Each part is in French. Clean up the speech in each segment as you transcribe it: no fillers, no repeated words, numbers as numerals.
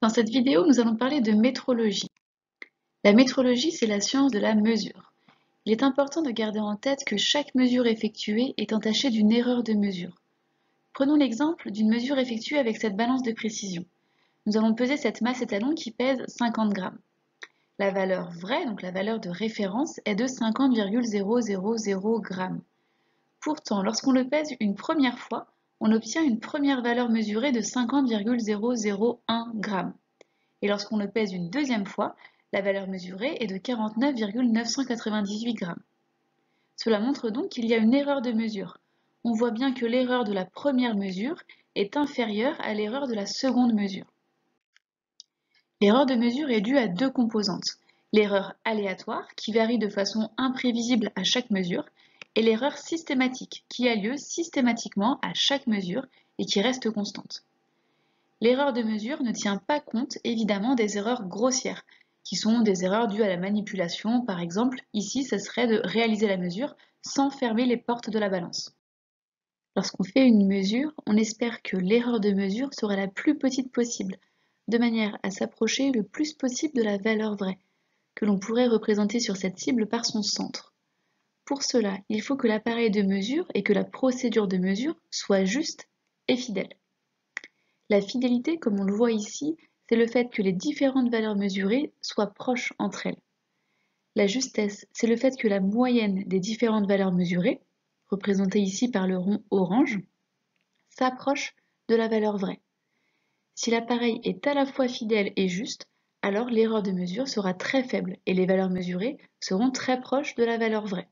Dans cette vidéo, nous allons parler de métrologie. La métrologie, c'est la science de la mesure. Il est important de garder en tête que chaque mesure effectuée est entachée d'une erreur de mesure. Prenons l'exemple d'une mesure effectuée avec cette balance de précision. Nous allons peser cette masse étalon qui pèse 50 grammes. La valeur vraie, donc la valeur de référence, est de 50,000 grammes. Pourtant, lorsqu'on le pèse une première fois, on obtient une première valeur mesurée de 50,001 grammes. Et lorsqu'on le pèse une deuxième fois, la valeur mesurée est de 49,998 grammes. Cela montre donc qu'il y a une erreur de mesure. On voit bien que l'erreur de la première mesure est inférieure à l'erreur de la seconde mesure. L'erreur de mesure est due à deux composantes. L'erreur aléatoire, qui varie de façon imprévisible à chaque mesure, et l'erreur systématique, qui a lieu systématiquement à chaque mesure et qui reste constante. L'erreur de mesure ne tient pas compte évidemment des erreurs grossières, qui sont des erreurs dues à la manipulation. Par exemple, ici, ce serait de réaliser la mesure sans fermer les portes de la balance. Lorsqu'on fait une mesure, on espère que l'erreur de mesure sera la plus petite possible, de manière à s'approcher le plus possible de la valeur vraie, que l'on pourrait représenter sur cette cible par son centre. Pour cela, il faut que l'appareil de mesure et que la procédure de mesure soient justes et fidèles. La fidélité, comme on le voit ici, c'est le fait que les différentes valeurs mesurées soient proches entre elles. La justesse, c'est le fait que la moyenne des différentes valeurs mesurées, représentée ici par le rond orange, s'approche de la valeur vraie. Si l'appareil est à la fois fidèle et juste, alors l'erreur de mesure sera très faible et les valeurs mesurées seront très proches de la valeur vraie.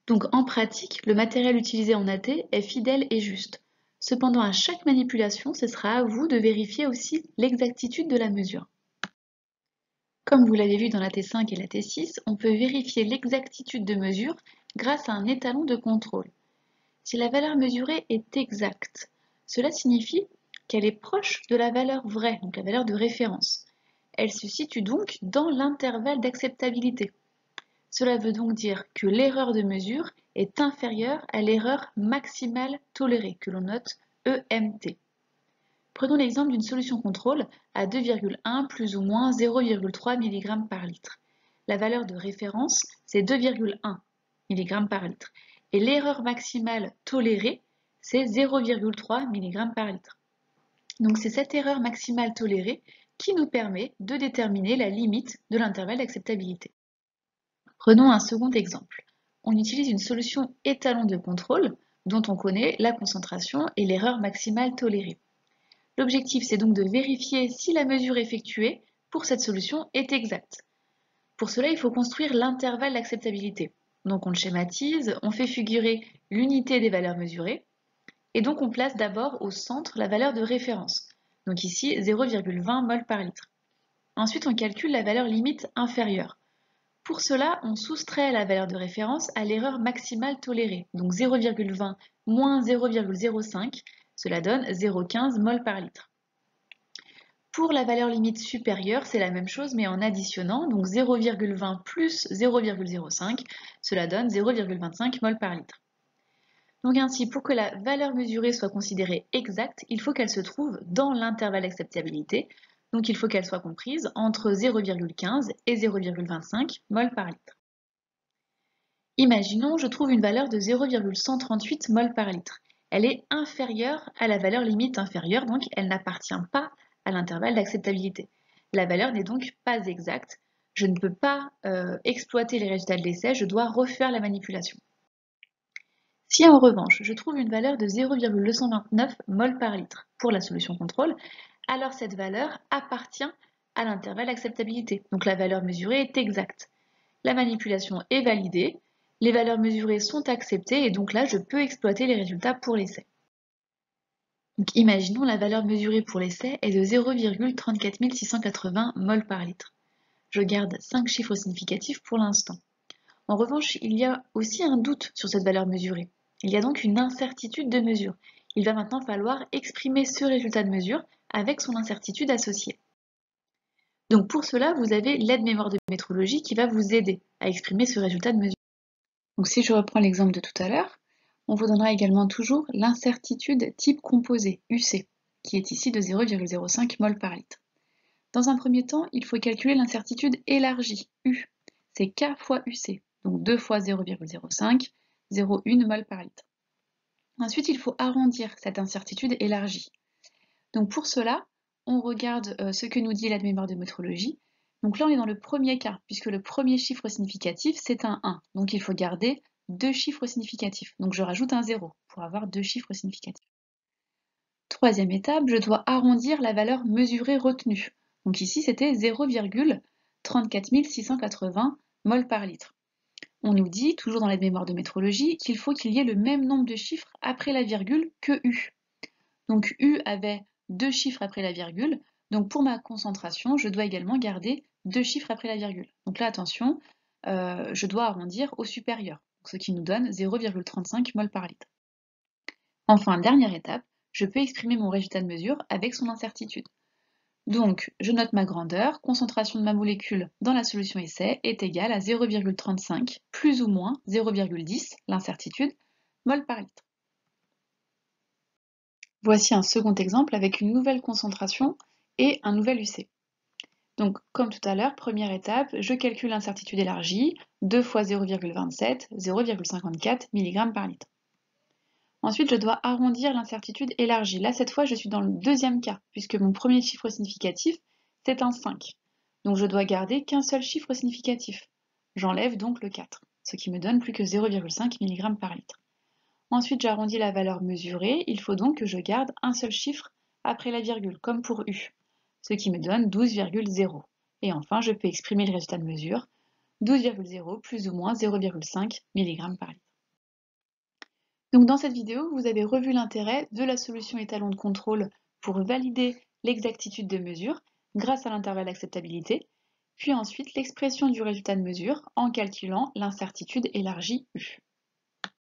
Donc en pratique, le matériel utilisé en AT est fidèle et juste. Cependant, à chaque manipulation, ce sera à vous de vérifier aussi l'exactitude de la mesure. Comme vous l'avez vu dans la T5 et la T6, on peut vérifier l'exactitude de mesure grâce à un étalon de contrôle. Si la valeur mesurée est exacte, cela signifie qu'elle est proche de la valeur vraie, donc la valeur de référence. Elle se situe donc dans l'intervalle d'acceptabilité. Cela veut donc dire que l'erreur de mesure est inférieure à l'erreur maximale tolérée, que l'on note EMT. Prenons l'exemple d'une solution contrôle à 2,1 plus ou moins 0,3 mg par litre. La valeur de référence, c'est 2,1 mg par litre. Et l'erreur maximale tolérée, c'est 0,3 mg par litre. Donc c'est cette erreur maximale tolérée qui nous permet de déterminer la limite de l'intervalle d'acceptabilité. Prenons un second exemple. On utilise une solution étalon de contrôle dont on connaît la concentration et l'erreur maximale tolérée. L'objectif, c'est donc de vérifier si la mesure effectuée pour cette solution est exacte. Pour cela, il faut construire l'intervalle d'acceptabilité. Donc on le schématise, on fait figurer l'unité des valeurs mesurées, et donc on place d'abord au centre la valeur de référence. Donc ici, 0,20 mol par litre. Ensuite, on calcule la valeur limite inférieure. Pour cela, on soustrait la valeur de référence à l'erreur maximale tolérée, donc 0,20 moins 0,05, cela donne 0,15 mol par litre. Pour la valeur limite supérieure, c'est la même chose mais en additionnant, donc 0,20 plus 0,05, cela donne 0,25 mol par litre. Donc ainsi, pour que la valeur mesurée soit considérée exacte, il faut qu'elle se trouve dans l'intervalle d'acceptabilité, donc il faut qu'elle soit comprise entre 0,15 et 0,25 mol par litre. Imaginons, je trouve une valeur de 0,138 mol par litre. Elle est inférieure à la valeur limite inférieure, donc elle n'appartient pas à l'intervalle d'acceptabilité. La valeur n'est donc pas exacte. Je ne peux pas exploiter les résultats de l'essai, je dois refaire la manipulation. Si en revanche, je trouve une valeur de 0,229 mol par litre pour la solution contrôle, alors cette valeur appartient à l'intervalle d'acceptabilité. Donc la valeur mesurée est exacte. La manipulation est validée, les valeurs mesurées sont acceptées et donc là, je peux exploiter les résultats pour l'essai. Donc imaginons la valeur mesurée pour l'essai est de 0,34 680 mol par litre. Je garde 5 chiffres significatifs pour l'instant. En revanche, il y a aussi un doute sur cette valeur mesurée. Il y a donc une incertitude de mesure. Il va maintenant falloir exprimer ce résultat de mesure avec son incertitude associée. Donc pour cela, vous avez l'aide-mémoire de métrologie qui va vous aider à exprimer ce résultat de mesure. Donc si je reprends l'exemple de tout à l'heure, on vous donnera également toujours l'incertitude type composé, UC. qui est ici de 0,05 mol par litre. Dans un premier temps, il faut calculer l'incertitude élargie, U. C'est K fois UC, donc 2 fois 0,05, 0,1 mol par litre. Ensuite, il faut arrondir cette incertitude élargie. Donc pour cela, on regarde ce que nous dit l'aide mémoire de métrologie. Donc là, on est dans le premier cas, puisque le premier chiffre significatif, c'est un 1. Donc il faut garder deux chiffres significatifs. Donc je rajoute un 0 pour avoir deux chiffres significatifs. Troisième étape, je dois arrondir la valeur mesurée retenue. Donc ici, c'était 0,34 680 mol par litre. On nous dit, toujours dans l'aide mémoire de métrologie, qu'il faut qu'il y ait le même nombre de chiffres après la virgule que U. Donc U avait deux chiffres après la virgule, donc pour ma concentration, je dois également garder deux chiffres après la virgule. Donc là, attention, je dois arrondir au supérieur, ce qui nous donne 0,35 mol par litre. Enfin, dernière étape, je peux exprimer mon résultat de mesure avec son incertitude. Donc, je note ma grandeur, concentration de ma molécule dans la solution essai est égale à 0,35 plus ou moins 0,10, l'incertitude, mol par litre. Voici un second exemple avec une nouvelle concentration et un nouvel UC. Donc, comme tout à l'heure, première étape, je calcule l'incertitude élargie, 2 fois 0,27, 0,54 mg par litre. Ensuite, je dois arrondir l'incertitude élargie. Là, cette fois, je suis dans le deuxième cas, puisque mon premier chiffre significatif, c'est un 5. Donc, je dois garder qu'un seul chiffre significatif. J'enlève donc le 4, ce qui me donne plus que 0,5 mg par litre. Ensuite, j'arrondis la valeur mesurée. Il faut donc que je garde un seul chiffre après la virgule, comme pour U, ce qui me donne 12,0. Et enfin, je peux exprimer le résultat de mesure, 12,0 plus ou moins 0,5 mg par litre. Donc dans cette vidéo, vous avez revu l'intérêt de la solution étalon de contrôle pour valider l'exactitude de mesure grâce à l'intervalle d'acceptabilité, puis ensuite l'expression du résultat de mesure en calculant l'incertitude élargie U.